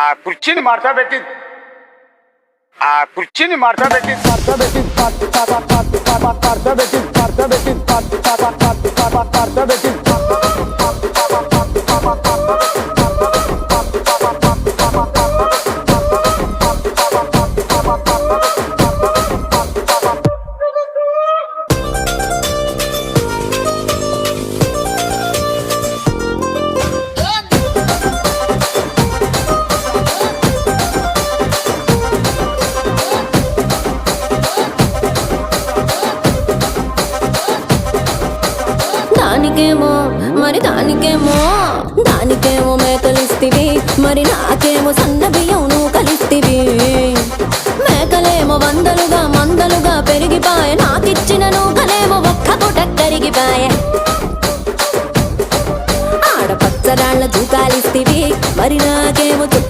ఆ కుర్చీని మార్చబెట్టి దానికేమో మేకలిస్తివి, మరి నాకేమో సన్న బియ్యం నువ్వు కలిస్తివి. మేకలేమో వందలుగా మందలుగా పెరిగిపాయే, నాకిచ్చిన నూకలేమో ఒక్క పూట కరిగిపాయే.